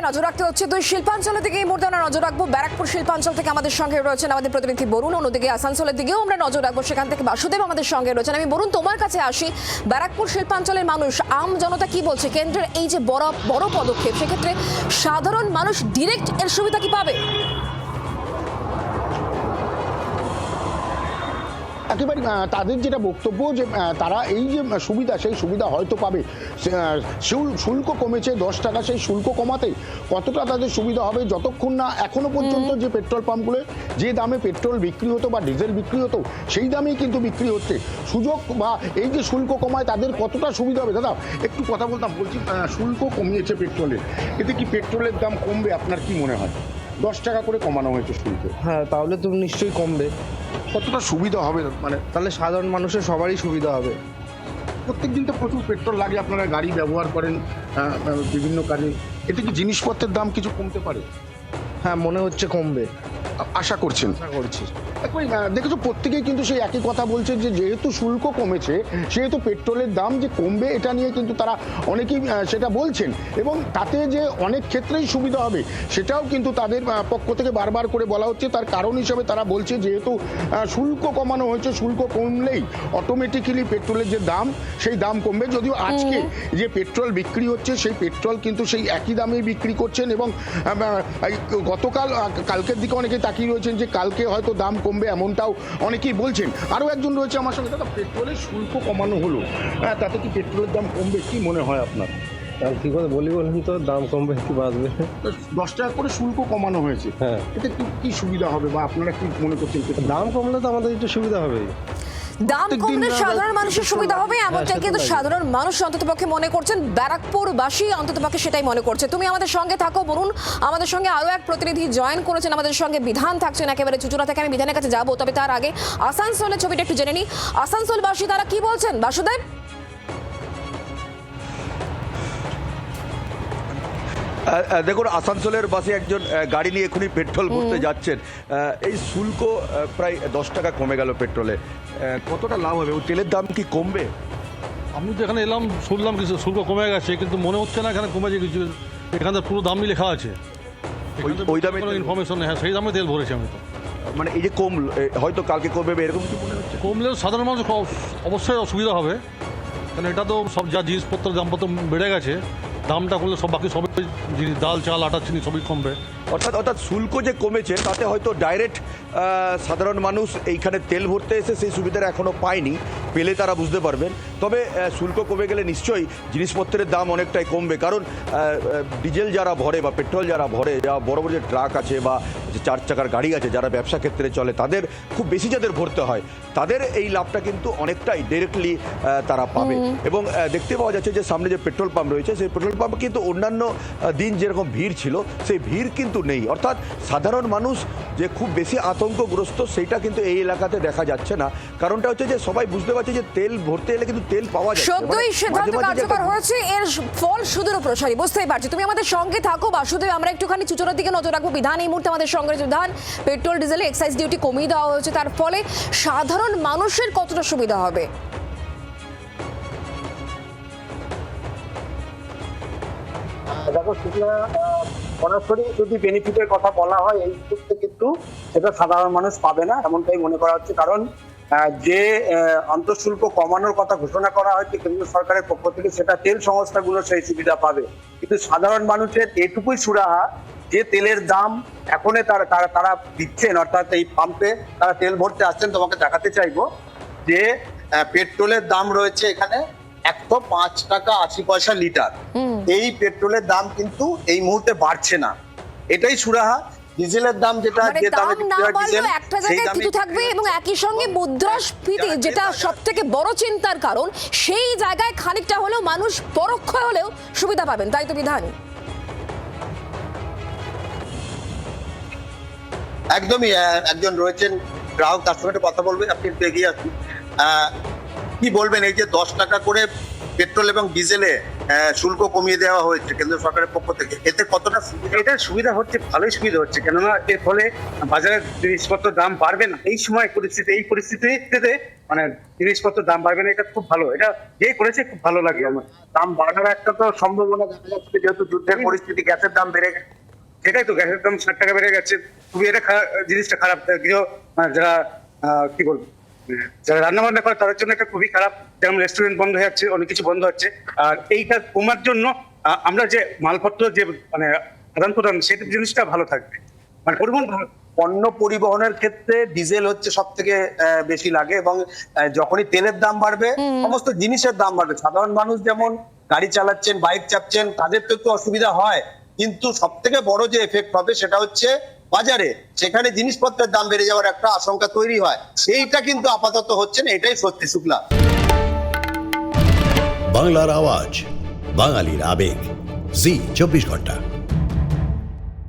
নজর রাখতে হচ্ছে দুই শিল্পাঞ্চলের দিকে। এই মুহূর্তে আমরা নজর রাখবো ব্যারাকপুর শিল্পাঞ্চল থেকে আমাদের সঙ্গে রয়েছেন আমাদের প্রতিনিধি বরুণ, অন্যদিকে আসানসোলের দিকেও আমরা নজর রাখবো, সেখান থেকে বাসুদেব আমাদের সঙ্গে রয়েছেন। আমি বরুণ, তোমার কাছে আসি। ব্যারাকপুর শিল্পাঞ্চলের মানুষ, আম জনতা কি বলছে? কেন্দ্রের এই যে বড় পদক্ষেপ, সেক্ষেত্রে সাধারণ মানুষ ডিরেক্ট এর সুবিধা কি পাবে? একেবারে তাদের যেটা বক্তব্য যে তারা এই যে সুবিধা, সেই সুবিধা হয়তো পাবে। শুল্ক কমেছে 10 টাকা, সেই শুল্ক কমাতে কতটা তাদের সুবিধা হবে যতক্ষণ না এখনো পর্যন্ত যে পেট্রোল পাম্পগুলো যে দামে পেট্রোল বিক্রি হতো বা ডিজেল বিক্রি হতো সেই দামেই কিন্তু বিক্রি হচ্ছে। সুযোগ বা এই যে শুল্ক কমায় তাদের কতটা সুবিধা হবে? দাদা একটু কথা বলতাম, বলছি শুল্ক কমিয়েছে পেট্রোলের, এতে কি পেট্রোলের দাম কমবে? আপনার কি মনে হয়? 10 টাকা করে কমানো হয়েছে শুল্ক। হ্যাঁ, তাহলে তো নিশ্চয়ই কমবে। কতটা সুবিধা হবে? মানে তাহলে সাধারণ মানুষের সবারই সুবিধা হবে। প্রত্যেকদিন তো প্রচুর পেট্রোল লাগে, আপনারা গাড়ি ব্যবহার করেন বিভিন্ন কাজে, এতে কি জিনিসপত্রের দাম কিছু কমতে পারে? হ্যাঁ, মনে হচ্ছে কমবে, আশা করছেন? আশা করছি। দেখেছো প্রত্যেকেই কিন্তু সেই একই কথা বলছে যে যেহেতু শুল্ক কমেছে সেহেতু পেট্রোলের দাম যে কমবে এটা নিয়ে কিন্তু তারা অনেকেই সেটা বলছেন, এবং তাতে যে অনেক ক্ষেত্রেই সুবিধা হবে সেটাও কিন্তু তাদের পক্ষ থেকে বারবার করে বলা হচ্ছে। তার কারণ হিসেবে তারা বলছে যেহেতু শুল্ক কমানো হয়েছে, শুল্ক কমলেই অটোমেটিক্যালি পেট্রোলের যে দাম সেই দাম কমবে। যদিও আজকে যে পেট্রোল বিক্রি হচ্ছে সেই পেট্রোল কিন্তু সেই একই দামেই বিক্রি করছেন, এবং কালকের দিকে অনেকে তাকিয়ে রয়েছেন যে কালকে হয়তো দাম কমবে, এমনটাও অনেকেই বলছেন। আরও একজন রয়েছে আমার সঙ্গে। দাদা, পেট্রোলের শুল্ক কমানো হলো, তাতে কি পেট্রোলের দাম কমবে? কি মনে হয় আপনার? কি করে বলি বলুন তো, দাম কমবে কি বাড়বে? 10 টাকা করে শুল্ক কমানো হয়েছে, হ্যাঁ, এতে কি সুবিধা হবে বা আপনারা কি মনে করছেন? দাম কমলে তো আমাদের একটু সুবিধা হবে। দাম কমলে সাধারণ মানুষের সুবিধা হবে, এমনটাই কিন্তু সাধারণ মানুষ অন্ততপক্ষে মনে করছেন, ব্যারাকপুরবাসী অন্ততপক্ষে সেটাই মনে করছে। তুমি আমাদের সঙ্গে থাকো বরুণ, আমাদের সঙ্গে আরও এক প্রতিনিধি জয়েন করেছেন আমাদের সঙ্গে, বিধান থাকছেন একেবারে চুচুড়া থেকে। আমি বিধানের কাছে যাবো, তবে তার আগে আসানসোলের ছবিটা একটু জেনে নিই। আসানসোলবাসী তারা কি বলছেন, বাসুদেব? দেখুন, আসানসোলের বাসে একজন গাড়ি নিয়ে এখনই পেট্রোল ভরতে যাচ্ছেন। এই শুল্ক প্রায় 10 টাকা কমে গেল পেট্রোলে, কতটা লাভ হবে? তেলের দাম কি কমবে? আমি তো এখানে এলাম, শুনলাম কিছু শুল্ক কমে গেছে, কিন্তু মনে হচ্ছে না এখানে কমেছে কিছু। এখানে পুরো দামই লেখা আছে, ওই দামে ইনফরমেশন। হ্যাঁ, সেই দামে তেল ভরেছি আমি তো। মানে এই যে হয়তো কালকে কমবে এরকম কি মনে হচ্ছে? কমলেও সাধারণ মানুষ অবশ্যই অসুবিধা হবে, কারণ এটা তো সব যা জিনিসপত্রের দামপত্র বেড়ে গেছে, দামটা করলে সব বাকি সবই জিনিস, ডাল চাল আটা চিনি সবই কমবে। অর্থাৎ শুল্ক যে কমেছে তাতে হয়তো ডাইরেক্ট সাধারণ মানুষ এইখানে তেল ভরতে এসে সেই সুবিধাটা এখনও পায়নি, পেলে তারা বুঝতে পারবেন। তবে শুল্ক কমে গেলে নিশ্চয়ই জিনিসপত্রের দাম অনেকটাই কমবে, কারণ ডিজেল যারা ভরে বা পেট্রোল যারা ভরে, যা বড় বড় যে ট্রাক আছে বা যে 4 চাকার গাড়ি আছে, যারা ব্যবসা ক্ষেত্রে চলে, তাদের খুব বেশি যাদের ভরতে হয়, তাদের এই লাভটা কিন্তু অনেকটাই ডিরেক্টলি তারা পাবে। এবং দেখতে পাওয়া যাচ্ছে যে সামনে যে পেট্রোল পাম্প রয়েছে সেই পেট্রোল পাম্পে কিন্তু অন্যান্য দিন যেরকম ভিড় ছিল সেই ভিড় কিন্তু নেই। অর্থাৎ সাধারণ মানুষ যে খুব বেশি আতঙ্কগ্রস্ত সেইটা কিন্তু এই এলাকাতে দেখা যাচ্ছে না। কারণটা হচ্ছে যে সবাই বুঝতে পারছে যে তেল ভরতে এলে কিন্তু তেল পাওয়া যায়। সত্যই সিদ্ধান্ত কার্যকর হয়েছে, এর ফল সুদূর প্রসারী, বুঝতেই পারছি। তুমি আমাদের সঙ্গে থাকো বাসুদেব, আমরা একটুখানি চুচুড়ার দিকে নজর রাখবো। বিধান এই মুহূর্তে আমাদের সঙ্গে বিধান, পেট্রোল ডিজেলে এক্সাইজ ডিউটি কমিয়ে দেওয়া হয়েছে, তার ফলে সাধারণ মানুষের কতটা সুবিধা হবে? দেখো, সেটা সরাসরি যদি বেনিফিটের কথা বলা হয় এই মুহূর্তে কিন্তু সেটা সাধারণ মানুষ পাবে না, এমনটাই মনে করা হচ্ছে। কারণ যে আন্তঃশুল্ক কমানোর কথা ঘোষণা করা হয়েছে কেন্দ্র সরকারের পক্ষ থেকে, সেটা তেল সংস্থাগুলো সেই সুবিধা পাবে, কিন্তু সাধারণ মানুষের এটুকুই সুরাহা যে তেলের দাম এখন তারা দিচ্ছেন, অর্থাৎ এই পাম্পে তারা তেল ভরতে আসছেন। তোমাকে দেখাতে চাইবো যে পেট্রোলের দাম রয়েছে এখানে 105 টাকা 80 পয়সা লিটার। এই পেট্রোলের দাম কিন্তু এই মুহূর্তে বাড়ছে না, এটাই সুরাহা। ডিজেলের দাম যেটা যে দামে ডিজেল একটা জায়গায় কিছু থাকবে, এবং একই সঙ্গে মুদ্রাস্ফীতি যেটা সবথেকে বড় চিন্তার কারণ, সেই জায়গায় খানিকটা হলেও মানুষ পরোক্ষ হলেও সুবিধা পাবেন, তাই তো বিধান? একদমই। একজন রয়েছেন গ্রাহক, তার সঙ্গে কথা বলবেন, আপনি একটু এগিয়ে আসুন। কি বলবেন এই যে 10 টাকা করে পেট্রোল এবং ডিজেলে শুল্ক কমিয়ে দেওয়া হয়েছে কেন্দ্র সরকারের পক্ষ থেকে, এতে কতটা সুবিধা এটা সুবিধা হচ্ছে, ভালোই সুবিধা হচ্ছে, কেননা এর ফলে বাজারে জিনিসপত্র দাম বাড়বে না। এই সময় এই পরিস্থিতিতে মানে জিনিসপত্র দাম বাড়বে না, এটা খুব ভালো। এটা যে করেছে খুব ভালো লাগে আমার। দাম বাড়ার একটা তো সম্ভাবনা দেখা যাচ্ছে, যেহেতু যুদ্ধের পরিস্থিতি, গ্যাসের দাম বেড়ে গেছে। সেটাই তো, গ্যাসের দাম 60 টাকা বেড়ে গেছে, খুবই এটা জিনিসটা খারাপ। গৃহ যারা কি বলবো, যারা রান্না বান্না করে তাদের জন্য এটা খুবই খারাপ। যেমন রেস্টুরেন্ট বন্ধ হয়ে যাচ্ছে, অনেক কিছু বন্ধ হচ্ছে। আর এইটা কমার জন্য আমরা যে মালপত্র যে মানে আদান প্রদান, সেটা জিনিসটা ভালো থাকবে, মানে পরিবহন পণ্য পরিবহনের ক্ষেত্রে ডিজেল হচ্ছে সব থেকে বেশি লাগে, এবং যখনই তেলের দাম বাড়বে সমস্ত জিনিসের দাম বাড়বে। সাধারণ মানুষ যেমন গাড়ি চালাচ্ছেন, বাইক চাপছেন, তাদের তো একটু অসুবিধা হয়, কিন্তু সব থেকে বড় যে এফেক্ট হবে সেটা হচ্ছে বাজারে, সেখানে জিনিসপত্রের দাম বেড়ে যাওয়ার একটা আশঙ্কা তৈরি হয়। সেইটা কিন্তু আপাতত হচ্ছে না, এটাই সত্যি। শুক্লা, বাংলার আওয়াজ, বাঙালির আবেগ, জি 24 ঘন্টা।